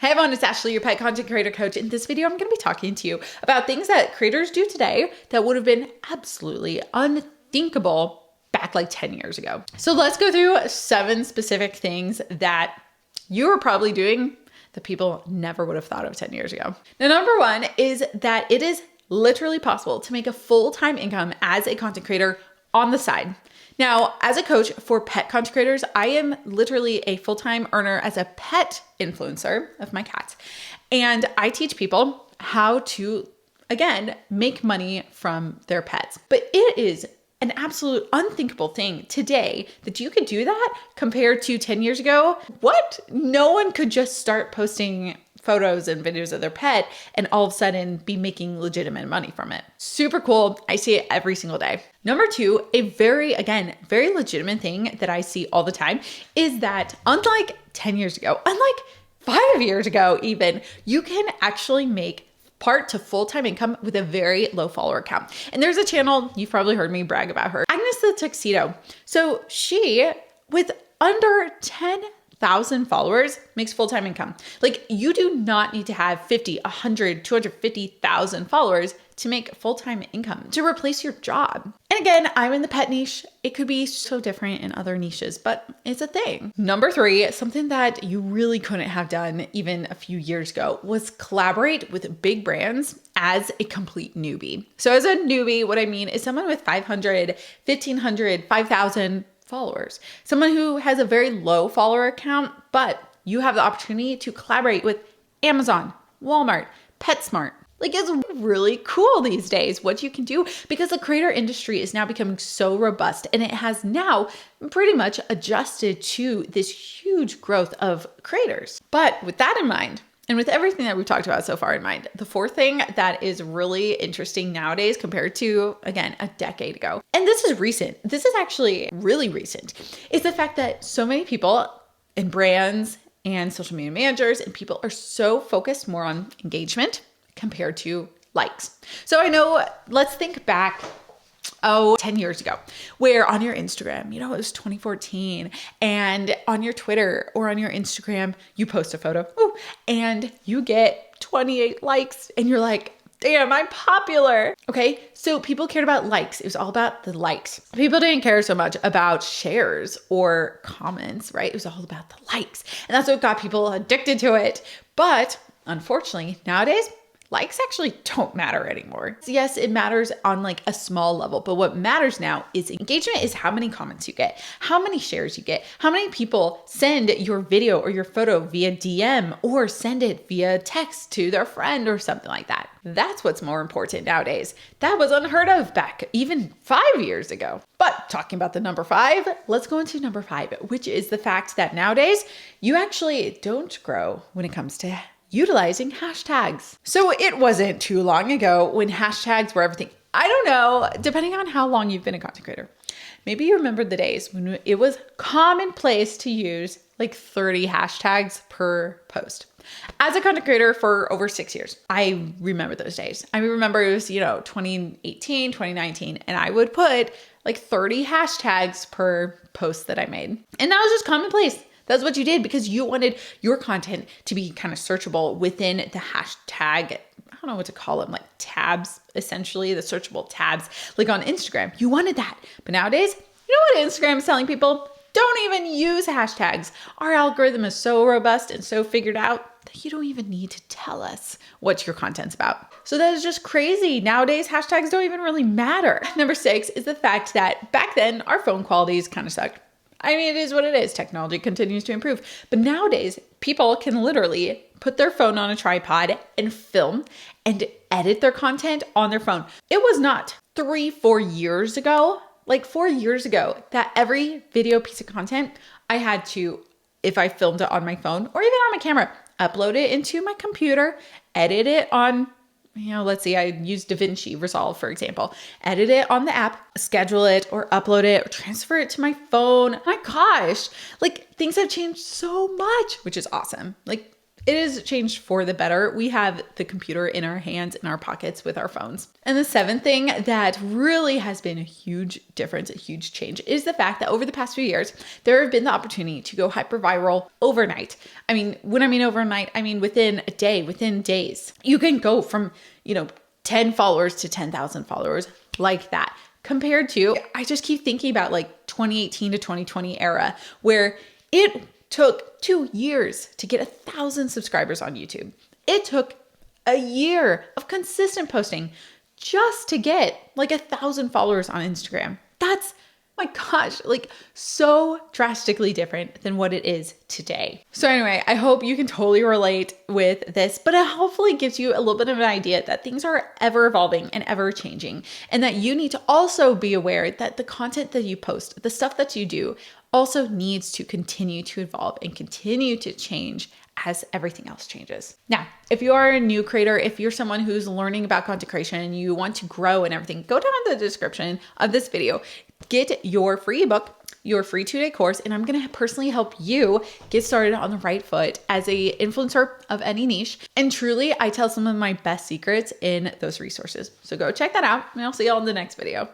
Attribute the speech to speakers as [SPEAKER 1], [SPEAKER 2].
[SPEAKER 1] Hey everyone, it's Ashley, your pet content creator coach. In this video, I'm going to be talking to you about things that creators do today that would have been absolutely unthinkable back like 10 years ago. So let's go through 7 specific things that you are probably doing that people never would have thought of 10 years ago. Now, number 1 is that it is literally possible to make a full-time income as a content creator on the side. Now, as a coach for pet content creators, I am literally a full-time earner as a pet influencer of my cats. And I teach people how to, again, make money from their pets. But it is an absolute unthinkable thing today that you could do that compared to 10 years ago. What? No one could just start posting photos and videos of their pet and all of a sudden be making legitimate money from it. Super cool. I see it every single day. Number 2, a very legitimate thing that I see all the time is that unlike 10 years ago, unlike 5 years ago even, you can actually make part to full-time income with a very low follower count. And there's a channel, you've probably heard me brag about her, Agnes the Tuxedo. So she, with under 10,000 followers, makes full-time income. Like, you do not need to have 50, 100, 250,000 followers to make full-time income, to replace your job. And again, I'm in the pet niche. It could be so different in other niches, but it's a thing. Number 3, something that you really couldn't have done even a few years ago was collaborate with big brands as a complete newbie. So as a newbie, what I mean is someone with 500, 1,500, 5,000 followers, someone who has a very low follower count, but you have the opportunity to collaborate with Amazon, Walmart, PetSmart. Like, it's really cool these days what you can do because the creator industry is now becoming so robust and it has now pretty much adjusted to this huge growth of creators. But with that in mind, and with everything that we've talked about so far in mind, the 4th thing that is really interesting nowadays compared to, again, a decade ago, and this is recent, this is actually really recent, is the fact that so many people and brands and social media managers and people are so focused more on engagement compared to likes. So I know, let's think back 10 years ago, where on your Instagram, it was 2014, and on your Twitter or on your Instagram, you post a photo and you get 28 likes and you're like, damn, I'm popular. Okay. So people cared about likes. It was all about the likes. People didn't care so much about shares or comments, right? It was all about the likes. And that's what got people addicted to it. But unfortunately, nowadays, likes actually don't matter anymore. So yes, it matters on like a small level, but what matters now is engagement, is how many comments you get, how many shares you get, how many people send your video or your photo via DM or send it via text to their friend or something like that. That's what's more important nowadays. That was unheard of back even 5 years ago. But talking about the number 5, let's go into number 5, which is the fact that nowadays you actually don't grow when it comes to utilizing hashtags. So it wasn't too long ago when hashtags were everything. I don't know, depending on how long you've been a content creator. Maybe you remember the days when it was commonplace to use like 30 hashtags per post. As a content creator for over 6 years, I remember those days. I remember it was, 2018, 2019, and I would put like 30 hashtags per post that I made. And that was just commonplace. That's what you did because you wanted your content to be kind of searchable within the hashtag, I don't know what to call them, like tabs, essentially, the searchable tabs, like on Instagram. You wanted that. But nowadays, you know what Instagram is telling people? Don't even use hashtags. Our algorithm is so robust and so figured out that you don't even need to tell us what your content's about. So that is just crazy. Nowadays, hashtags don't even really matter. Number 6 is the fact that back then, our phone qualities kind of sucked. I mean, it is what it is. Technology continues to improve. But nowadays, people can literally put their phone on a tripod and film and edit their content on their phone. It was not 4 years ago, like 4 years ago, that every video piece of content I had to, if I filmed it on my phone or even on my camera, upload it into my computer, edit it on, let's see, I use DaVinci Resolve, for example, edit it on the app, schedule it or upload it or transfer it to my phone. My gosh, like things have changed so much, which is awesome. Like It has changed for the better. We have the computer in our hands, in our pockets with our phones. And the seventh thing that really has been a huge difference, a huge change, is the fact that over the past few years, there have been the opportunity to go hyper viral overnight. I mean, when I mean overnight, I mean within a day, within days. You can go from, 10 followers to 10,000 followers like that. Compared to, I just keep thinking about like 2018 to 2020 era, where it took 2 years to get 1,000 subscribers on YouTube. It took a year of consistent posting just to get like 1,000 followers on Instagram. That's, my gosh, like so drastically different than what it is today. So anyway, I hope you can totally relate with this, but it hopefully gives you a little bit of an idea that things are ever evolving and ever changing, and that you need to also be aware that the content that you post, the stuff that you do, also needs to continue to evolve and continue to change as everything else changes. Now, if you are a new creator, if you're someone who's learning about content creation and you want to grow and everything, go down in the description of this video, get your free ebook, your free 2-day course, and I'm going to personally help you get started on the right foot as a influencer of any niche. And truly, I tell some of my best secrets in those resources. So go check that out, and I'll see you all in the next video.